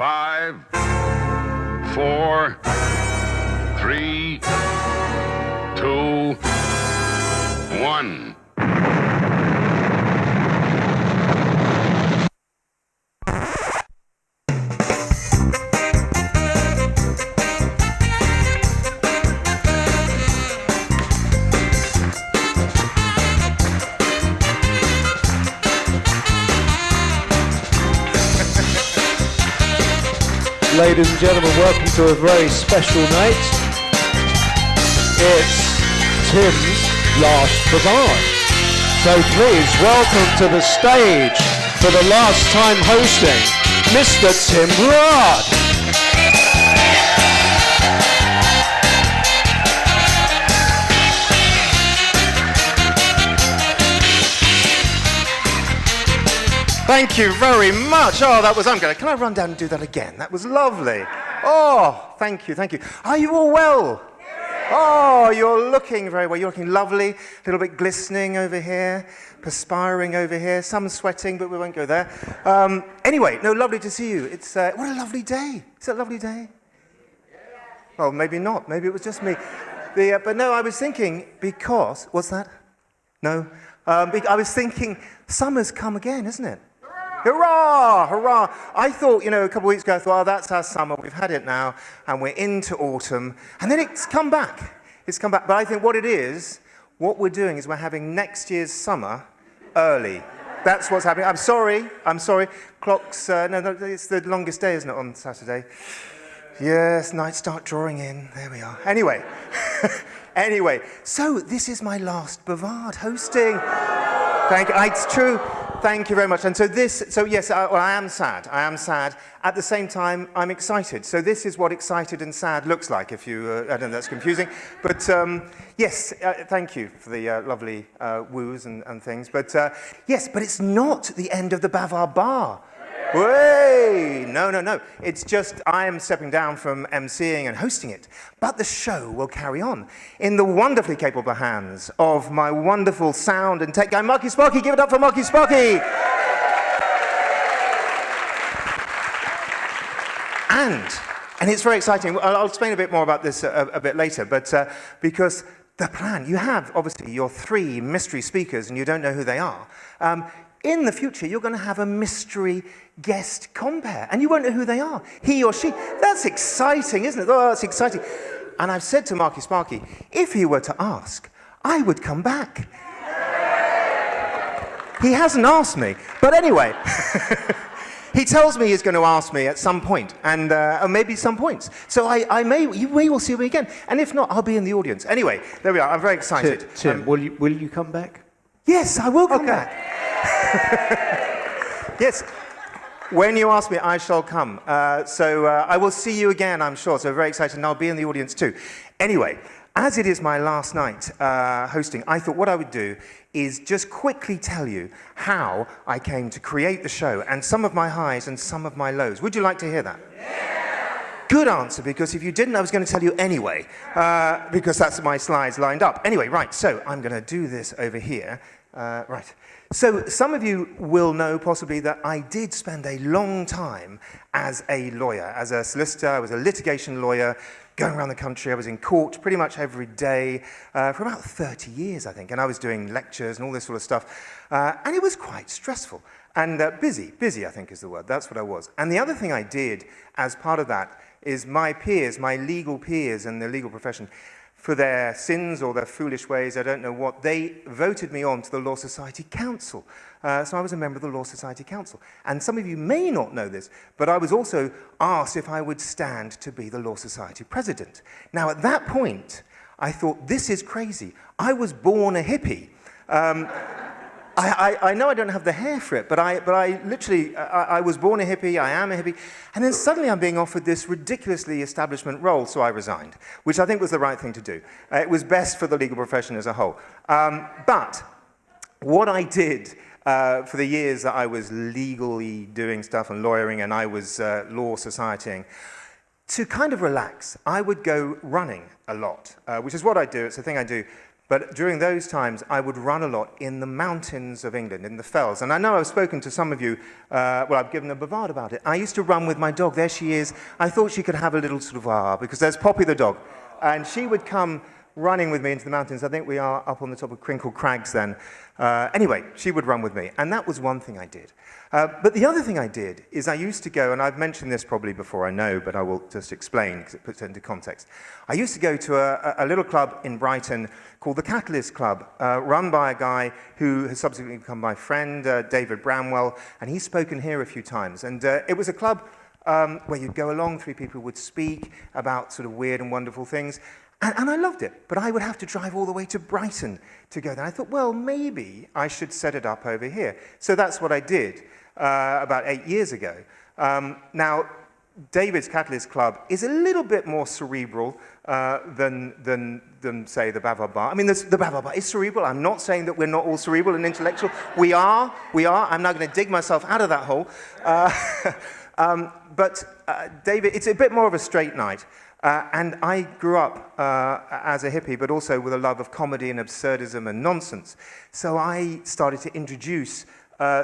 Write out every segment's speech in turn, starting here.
5, 4, 3, 2, 1. Ladies and gentlemen, welcome to a very special night. It's Tim's last Bavard. So please welcome to the stage for the last time hosting, Mr. Tim Rod. Thank you very much. Oh, that was, can I run down and do that again? That was lovely. Oh, thank you. Are you all well? Oh, you're looking very well. You're looking lovely. A little bit glistening over here, perspiring over here, some sweating, but we won't go there. Anyway, no, lovely to see you. It's, what a lovely day. Is it a lovely day? Well, maybe not. Maybe it was just me. But no, I was thinking, because, what's that? No? I was thinking, summer's come again, isn't it? Hurrah! Hurrah! I thought, a couple of weeks ago, I thought, oh, that's our summer. We've had it now, and we're into autumn. And then it's come back. But I think what we're doing is we're having next year's summer early. That's what's happening. I'm sorry. Clocks, no, it's the longest day, isn't it, on Saturday? Yes, nights start drawing in. There we are. Anyway, so this is my last Bavard hosting. Thank you. It's true. Thank you very much. And yes, I am sad. At the same time, I'm excited. So this is what excited and sad looks like, if you, I don't know, that's confusing. But yes, thank you for the lovely woos and things. But yes, but it's not the end of the Bavard Bar. Way! No. It's just I am stepping down from emceeing and hosting it. But the show will carry on in the wonderfully capable hands of my wonderful sound and tech guy, Marky Sparky. Give it up for Marky Sparky! And it's very exciting. I'll explain a bit more about this a bit later, but because the plan, you have obviously your 3 mystery speakers and you don't know who they are. In the future, you're going to have a mystery guest compere, and you won't know who they are, he or she. That's exciting, isn't it? Oh, that's exciting. And I've said to Marky Sparky, if he were to ask, I would come back. He hasn't asked me, but anyway, he tells me he's going to ask me at some point, and or maybe some points. So we will see me again, and if not, I'll be in the audience. Anyway, there we are. I'm very excited. Tim, will you come back? Yes, I will come back. Yes, when you ask me, I shall come. So I will see you again, I'm sure. So very excited, and I'll be in the audience too. Anyway, as it is my last night hosting, I thought what I would do is just quickly tell you how I came to create the show, and some of my highs and some of my lows. Would you like to hear that? Yeah. Good answer, because if you didn't, I was going to tell you anyway, because that's my slides lined up. Anyway, right, so I'm going to do this over here. Right. So some of you will know possibly that I did spend a long time as a lawyer, as a solicitor. I was a litigation lawyer going around the country. I was in court pretty much every day for about 30 years, I think. And I was doing lectures and all this sort of stuff. And it was quite stressful and busy. Busy, I think is the word. That's what I was. And the other thing I did as part of that is my peers, my legal peers in the legal profession, for their sins or their foolish ways, I don't know what, they voted me on to the Law Society Council. So I was a member of the Law Society Council. And some of you may not know this, but I was also asked if I would stand to be the Law Society president. Now, at that point, I thought, this is crazy. I was born a hippie. I know I don't have the hair for it, but I literally, I was born a hippie, I am a hippie, and then suddenly I'm being offered this ridiculously establishment role, so I resigned, which I think was the right thing to do. It was best for the legal profession as a whole. But what I did for the years that I was legally doing stuff and lawyering, and I was law societying, to kind of relax, I would go running a lot, which is what I do. It's a thing I do But during those times, I would run a lot in the mountains of England, in the fells. And I know I've spoken to some of you, well, I've given a Bavard about it. I used to run with my dog. There she is. I thought she could have a little sort of, because there's Poppy the dog. And she would come running with me into the mountains. I think we are up on the top of Crinkle Crags then. Anyway, she would run with me. And that was one thing I did. But the other thing I did is I used to go, and I've mentioned this probably before, I know, but I will just explain because it puts it into context. I used to go to a little club in Brighton called the Catalyst Club, run by a guy who has subsequently become my friend, David Bramwell, and he's spoken here a few times. And it was a club where you'd go along, 3 people would speak about sort of weird and wonderful things. And I loved it, but I would have to drive all the way to Brighton to go there. I thought, well, maybe I should set it up over here. So that's what I did about 8 years ago. Now, David's Catalyst Club is a little bit more cerebral than say, the Bavard Bar. I mean, the Bavard Bar is cerebral. I'm not saying that we're not all cerebral and intellectual. We are. I'm now going to dig myself out of that hole. But David, it's a bit more of a straight night. And I grew up as a hippie, but also with a love of comedy and absurdism and nonsense. So I started to introduce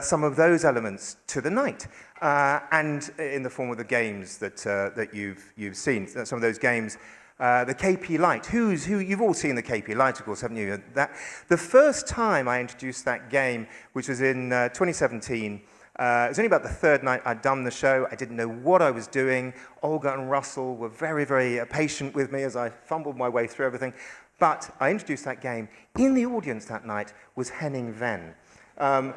some of those elements to the night, and in the form of the games that you've seen. Some of those games, the KP Light. You've all seen the KP Light, of course, haven't you? The first time I introduced that game, which was in 2017. It was only about the 3rd night I'd done the show. I didn't know what I was doing. Olga and Russell were very, very patient with me as I fumbled my way through everything. But I introduced that game. In the audience that night was Henning Venn. There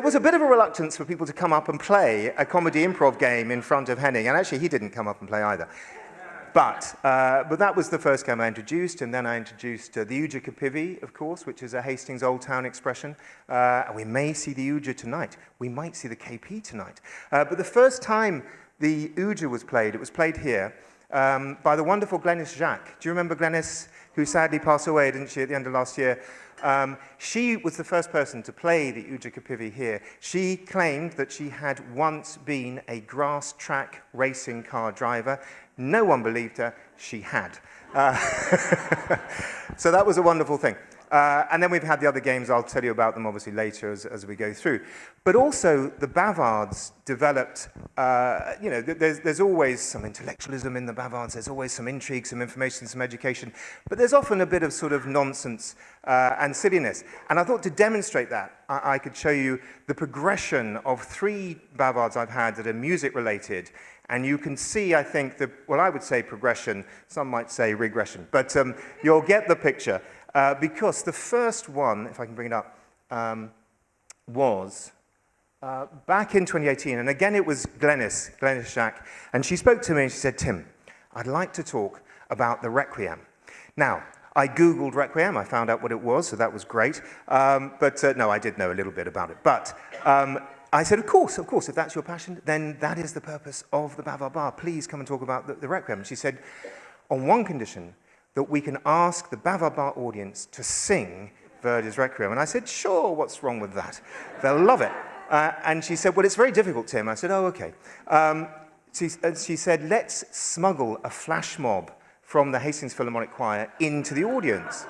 was a bit of a reluctance for people to come up and play a comedy improv game in front of Henning. And actually, he didn't come up and play either. But that was the first game I introduced, and then I introduced the Uja Kapivi, of course, which is a Hastings Old Town expression. And we may see the Uja tonight. We might see the KP tonight. But the first time the Uja was played, it was played here by the wonderful Glenys Jacques. Do you remember Glenys, who sadly passed away, didn't she, at the end of last year? She was the first person to play the Uja Kapivi here. She claimed that she had once been a grass track racing car driver. No one believed her. She had. So that was a wonderful thing. And then we've had the other games. I'll tell you about them, obviously, later as we go through. But also, the Bavards developed, there's always some intellectualism in the Bavards. There's always some intrigue, some information, some education. But there's often a bit of sort of nonsense and silliness. And I thought to demonstrate that, I could show you the progression of 3 Bavards I've had that are music-related. And you can see, I think, I would say progression. Some might say regression. But you'll get the picture. Because the first one, if I can bring it up, was back in 2018. And again, it was Glenys Jacques. And she spoke to me and she said, Tim, I'd like to talk about the Requiem. Now, I Googled Requiem. I found out what it was, so that was great. No, I did know a little bit about it. But I said, of course, if that's your passion, then that is the purpose of the Bavard Bar. Please come and talk about the Requiem. And she said, on one condition, that we can ask the Bavard Bar audience to sing Verdi's Requiem. And I said, sure, what's wrong with that? They'll love it. And she said, well, it's very difficult, Tim. I said, oh, okay. She said, let's smuggle a flash mob from the Hastings Philharmonic Choir into the audience.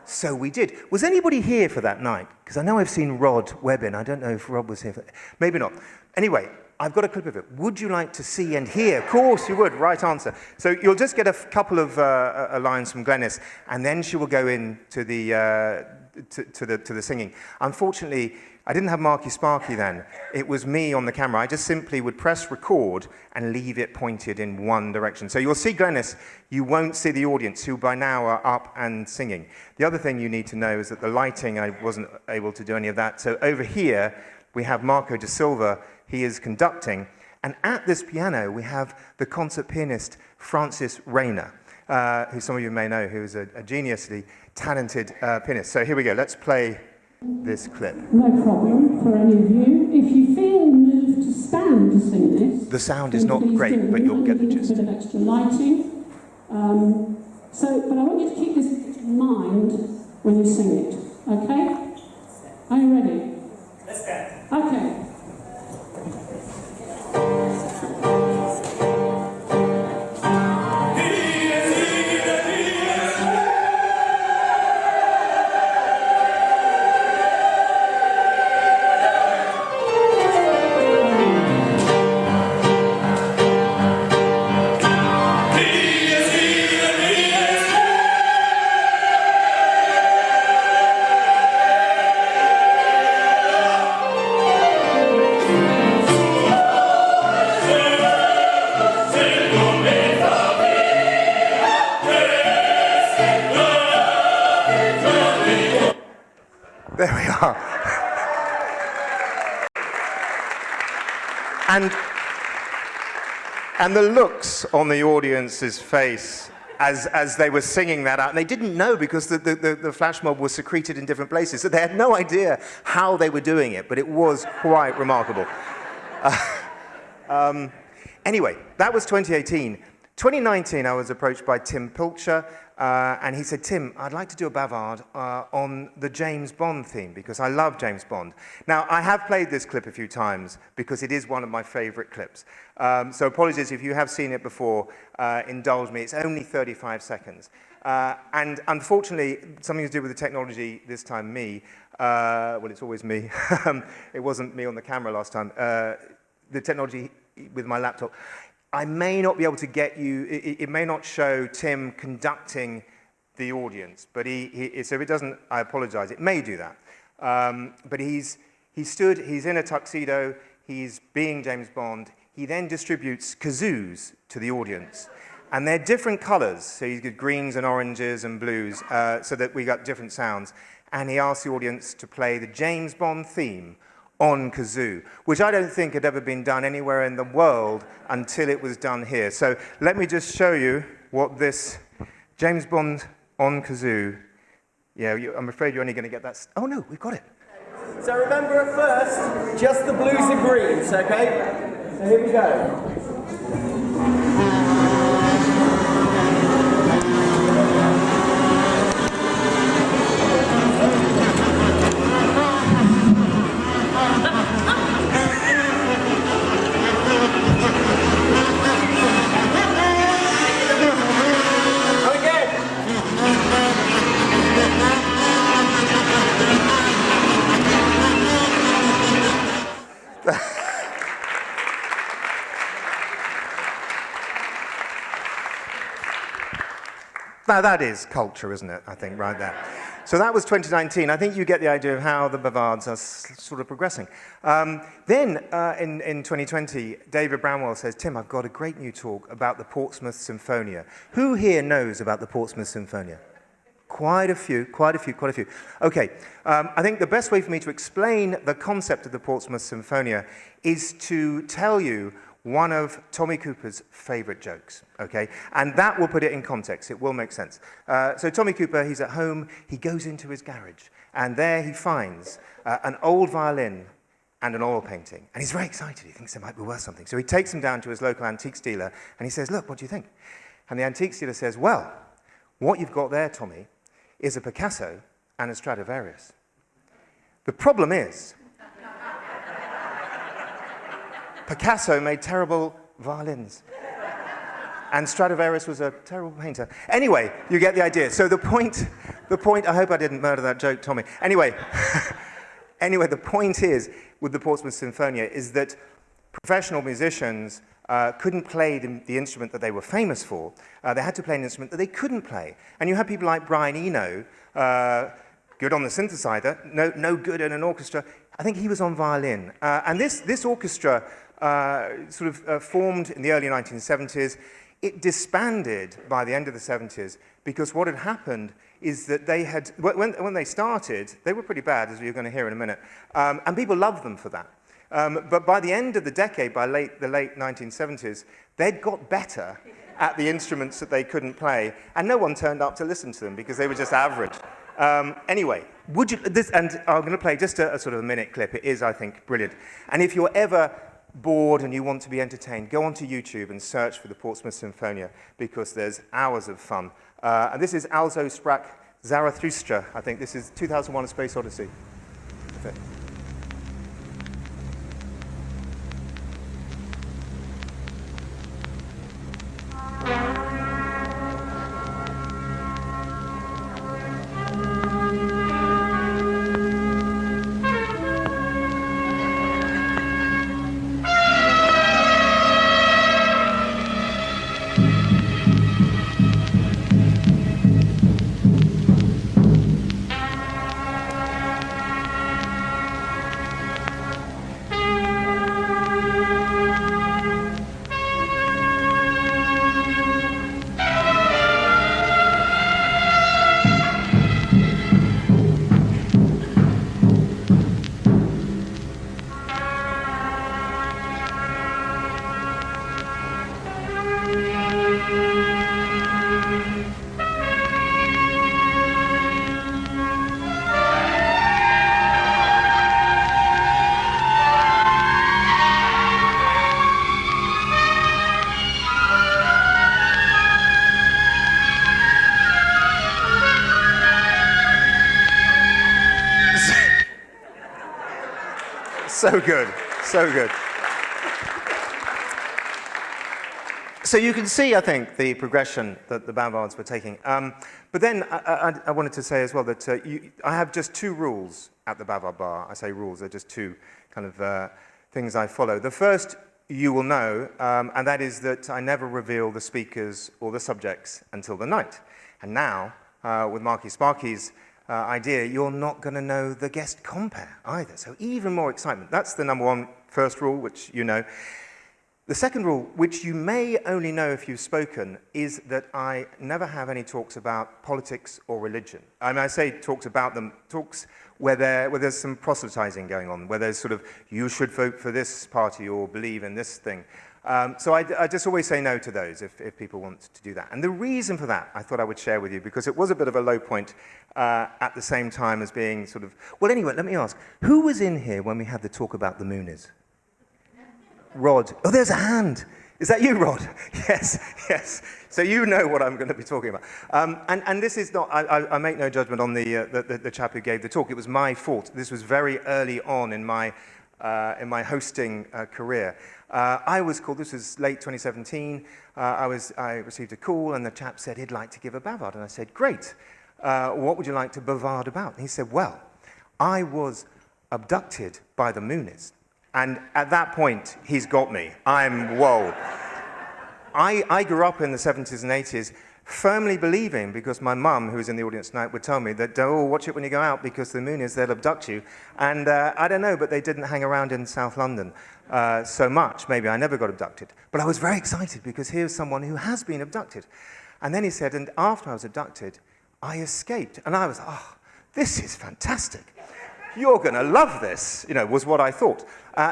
So we did. Was anybody here for that night? Because I know I've seen Rod Webbin. I don't know if Rod was here. Maybe not. Anyway, I've got a clip of it. Would you like to see and hear? Of course you would. Right answer. So you'll just get a couple of lines from Glenys, and then she will go into the singing. Unfortunately, I didn't have Marky Sparky then. It was me on the camera. I just simply would press record and leave it pointed in one direction. So you'll see Glenys. You won't see the audience, who by now are up and singing. The other thing you need to know is that the lighting, I wasn't able to do any of that. So over here, we have Marco de Silva. He is conducting. And at this piano, we have the concert pianist Francis Rayner, who some of you may know, who is a geniusly talented pianist. So here we go. Let's play this clip. No problem for any of you. If you feel moved to stand to sing this... The sound is not great, but you'll get the gist. A bit of extra lighting. But I want you to keep this in mind when you sing it. Okay? Are you ready? Let's go. Okay. And the looks on the audience's face as they were singing that out, and they didn't know because the flash mob was secreted in different places, so they had no idea how they were doing it, but it was quite remarkable. Anyway, that was 2018. 2019, I was approached by Tim Pilcher, and he said, Tim, I'd like to do a Bavard on the James Bond theme, because I love James Bond. Now, I have played this clip a few times, because it is one of my favorite clips. So apologies if you have seen it before, indulge me. It's only 35 seconds. And unfortunately, something to do with the technology, this time me, well, it's always me. It wasn't me on the camera last time. The technology with my laptop. I may not be able to get you, it may not show Tim conducting the audience, but so if it doesn't, I apologize. It may do that. But he's in a tuxedo, he's being James Bond. He then distributes kazoos to the audience. And they're different colors, so he's got greens and oranges and blues, so that we got different sounds. And he asks the audience to play the James Bond theme on kazoo, which I don't think had ever been done anywhere in the world until it was done here. So let me just show you what this James Bond on kazoo, I'm afraid you're only going to get that. Oh no, we've got it. So remember at first, just the blues and greens, okay? So here we go. Now that is culture, isn't it, I think, right there. So that was 2019. I think you get the idea of how the Bavards are sort of progressing. Then in 2020, David Bramwell says, Tim, I've got a great new talk about the Portsmouth Symphonia. Who here knows about the Portsmouth Symphonia? Quite a few. Okay, I think the best way for me to explain the concept of the Portsmouth Symphonia is to tell you one of Tommy Cooper's favorite jokes, okay? And that will put it in context. It will make sense. So Tommy Cooper, he's at home. He goes into his garage, and there he finds an old violin and an oil painting. And he's very excited. He thinks they might be worth something. So he takes them down to his local antiques dealer, and he says, look, what do you think? And the antiques dealer says, well, what you've got there, Tommy, is a Picasso and a Stradivarius. The problem is, Picasso made terrible violins, and Stradivarius was a terrible painter. Anyway, you get the idea. So the point, I hope I didn't murder that joke, Tommy. Anyway, the point is, with the Portsmouth Symphonia, is that professional musicians couldn't play the instrument that they were famous for. They had to play an instrument that they couldn't play. And you had people like Brian Eno, good on the synthesizer, no good in an orchestra. I think he was on violin. And this orchestra formed in the early 1970s. It disbanded by the end of the 70s because what had happened is that they had, when they started, they were pretty bad, as you're going to hear in a minute, and people loved them for that. But by the end of the decade, by the late 1970s, they'd got better at the instruments that they couldn't play, and no one turned up to listen to them because they were just average. Anyway, and I'm going to play just a sort of a minute clip. It is, I think, brilliant. And if you're ever bored and you want to be entertained, go onto YouTube and search for the Portsmouth Symphonia because there's hours of fun. And this is Also sprach Zarathustra. I think this is 2001: A Space Odyssey. That's it. So good, so good. So you can see, I think, the progression that the Bavards were taking. But then I wanted to say as well that I have just 2 rules at the Bavard Bar. I say rules, they're just 2 kind of things I follow. The first you will know, and that is that I never reveal the speakers or the subjects until the night. And now, with Marky Sparky's idea, you're not going to know the guest compere either. So even more excitement. That's the number 1 first rule, which you know. The second rule, which you may only know if you've spoken, is that I never have any talks about politics or religion. I mean, I say talks about them, talks where there's some proselytizing going on, where there's sort of, you should vote for this party or believe in this thing. So I just always say no to those if people want to do that. And the reason for that, I thought I would share with you, because it was a bit of a low point at the same time as being sort of... Well, anyway, let me ask, who was in here when we had the talk about the Moonies? Rod. Oh, there's a hand. Is that you, Rod? Yes, yes. So you know what I'm going to be talking about. And this is not, I make no judgment on the chap who gave the talk. It was my fault. This was very early on in my hosting career. I was called, this was late 2017, I received a call and the chap said he'd like to give a Bavard. And I said, great. What would you like to Bavard about? And he said, well, I was abducted by the Moonies. And at that point, he's got me. Whoa. I grew up in the 70s and 80s firmly believing, because my mum, who was in the audience tonight, would tell me that, oh, watch it when you go out, because the Moonies, they'll abduct you. And I don't know, but they didn't hang around in South London so much. Maybe I never got abducted. But I was very excited, because here's someone who has been abducted. And then he said, and after I was abducted, I escaped. And I was, oh, this is fantastic. You're going to love this, was what I thought.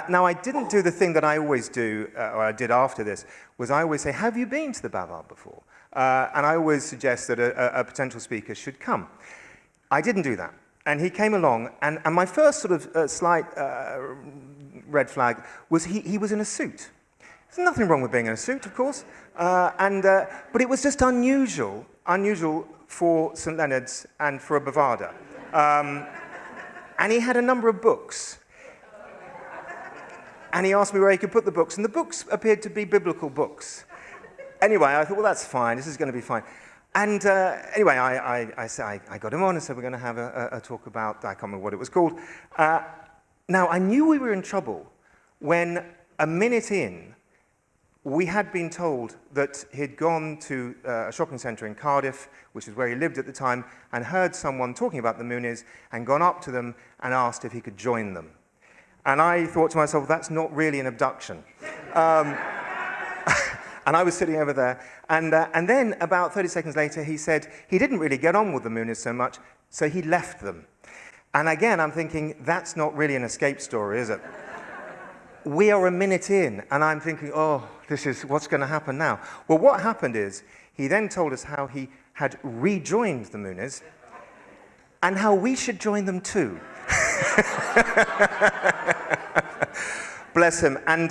Now, I didn't do the thing that I always do, or I did after this, was I always say, have you been to the Bavard before? And I always suggest that a potential speaker should come. I didn't do that. And he came along, and my first sort of slight red flag was he was in a suit. There's nothing wrong with being in a suit, of course, but it was just unusual for St. Leonard's and for a Bavarder. And he had a number of books. And he asked me where he could put the books, and the books appeared to be biblical books. Anyway, I thought, well, that's fine, this is going to be fine. And anyway, I got him on and said, we're going to have a talk about, I can't remember what it was called. Now, I knew we were in trouble when, a minute in, we had been told that he'd gone to a shopping centre in Cardiff, which is where he lived at the time, and heard someone talking about the Moonies, and gone up to them and asked if he could join them. And I thought to myself, that's not really an abduction. And I was sitting over there, and then about 30 seconds later, he said he didn't really get on with the Moonies so much, so he left them. And again, I'm thinking, that's not really an escape story, is it? We are a minute in, and I'm thinking, oh, what's going to happen now? Well, what happened is, he then told us how he had rejoined the Moonies, and how we should join them too. Bless him. And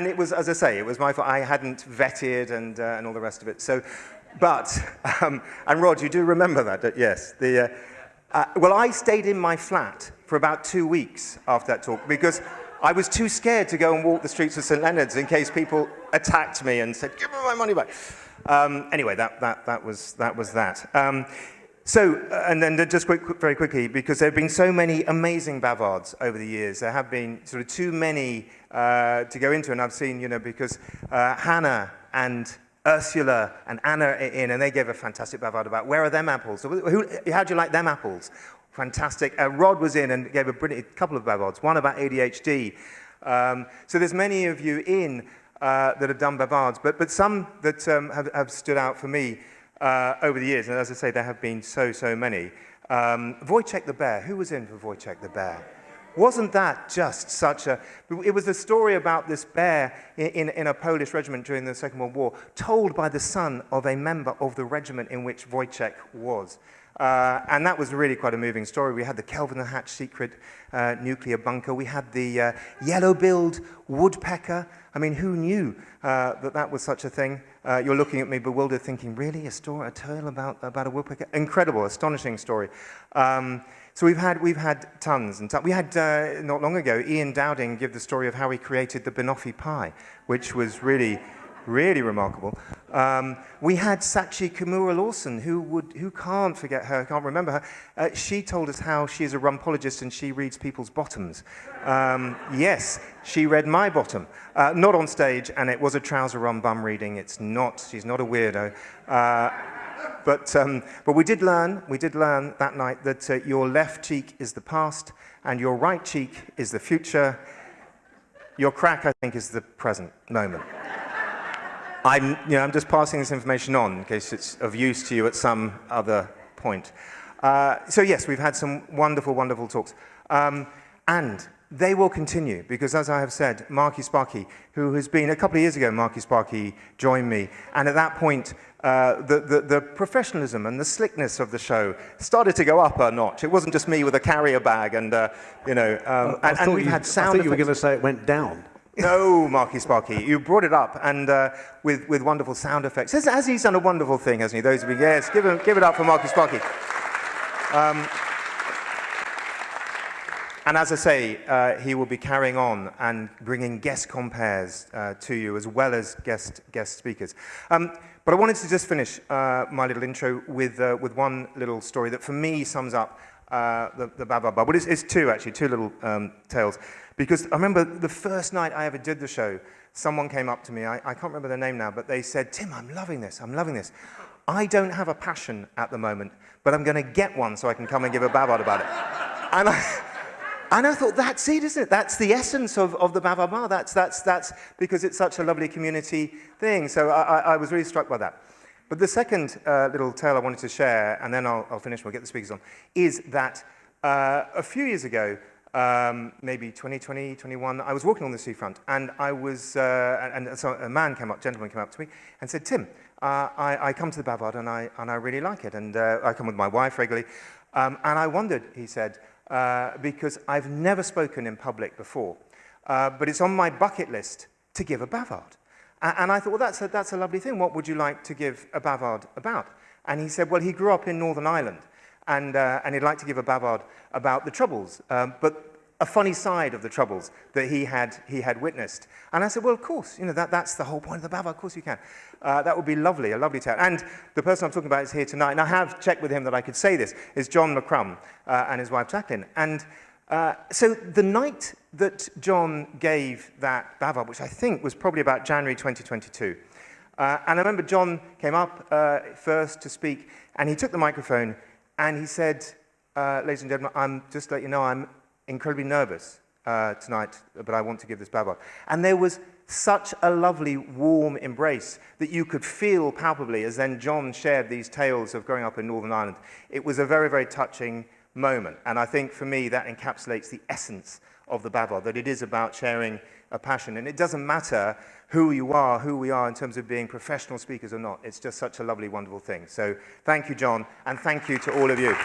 it was, as I say, it was my fault. I hadn't vetted and all the rest of it. So, but, and Rod, you do remember that, yes. Well, I stayed in my flat for about 2 weeks after that talk, because I was too scared to go and walk the streets of St. Leonard's in case people attacked me and said, give me my money back. Anyway, that was that. So, and then just very quickly, because there have been so many amazing Bavards over the years, there have been sort of too many to go into, and I've seen, because Hannah and Ursula and Anna are in, and they gave a fantastic Bavard about, where are them apples? So how do you like them apples? Fantastic. Rod was in and gave a brilliant couple of Bavards, one about ADHD. So there's many of you in that have done Bavards, but some that have stood out for me over the years, and as I say, there have been so many. Wojciech the Bear, who was in for Wojciech the Bear? Wasn't that just such a... It was a story about this bear in a Polish regiment during the Second World War, told by the son of a member of the regiment in which Wojciech was. And that was really quite a moving story. We had the Kelvin and Hatch secret nuclear bunker. We had the yellow-billed woodpecker. I mean, who knew that was such a thing? you're looking at me bewildered, thinking, really, a tale about a woodpecker? Incredible, astonishing story. So we've had tons and tons. We had, not long ago, Ian Dowding give the story of how he created the banoffee pie, which was really, really remarkable. We had Sachi Kimura Lawson, who can't forget her, can't remember her. She told us how she is a rumpologist and she reads people's bottoms. Yes, she read my bottom. Not on stage, and it was a trouser rum bum reading. She's not a weirdo. But we did learn that night that your left cheek is the past and your right cheek is the future. Your crack, I think, is the present moment. I'm just passing this information on in case it's of use to you at some other point. So yes, we've had some wonderful, wonderful talks. And they will continue because, as I have said, Marky Sparky, who has been, a couple of years ago, Marky Sparky joined me. And at that point, the professionalism and the slickness of the show started to go up a notch. It wasn't just me with a carrier bag and, and we've had sound I thought you were effects. going to say it went down. No, Marky Sparky, you brought it up, and with wonderful sound effects. Has he done a wonderful thing, hasn't he? Those of you, yes, give it up for Marky Sparky. And as I say, he will be carrying on and bringing guest compares to you, as well as guest speakers. But I wanted to just finish my little intro with one little story that, for me, sums up the Bavard Bar. Well, it's two little tales. Because I remember the first night I ever did the show, someone came up to me, I can't remember their name now, but they said, Tim, I'm loving this. I don't have a passion at the moment, but I'm going to get one so I can come and give a Bavard about it. And I thought, that's it, isn't it? That's the essence of the Bavard Bar. That's because it's such a lovely community thing. So I was really struck by that. But the second little tale I wanted to share, and then I'll finish, we'll get the speakers on, is that a few years ago, maybe 2020, 21, I was walking on the seafront, and I was, and so a gentleman came up to me and said, Tim, I come to the Bavard and I really like it, and I come with my wife regularly, and I wondered, he said, because I've never spoken in public before, but it's on my bucket list to give a Bavard. And I thought, well, that's a lovely thing. What would you like to give a Bavard about? And he said, well, he grew up in Northern Ireland, and he'd like to give a Bavard about the Troubles, but a funny side of the Troubles that he had witnessed. And I said, well, of course, that's the whole point of the Bavard. Of course you can. That would be lovely, a lovely tale. And the person I'm talking about is here tonight, and I have checked with him that I could say this, is John McCrum and his wife Jacqueline. And so the night that John gave that Bavard, which I think was probably about January 2022, and I remember John came up first to speak, and he took the microphone, and he said, ladies and gentlemen, I'm just to let you know, I'm incredibly nervous tonight, but I want to give this Bavard. And there was such a lovely, warm embrace that you could feel palpably as then John shared these tales of growing up in Northern Ireland. It was a very, very touching moment. And I think for me, that encapsulates the essence of the Bavard, that it is about sharing a passion. And it doesn't matter who we are in terms of being professional speakers or not. It's just such a lovely, wonderful thing. So thank you, John, and thank you to all of you.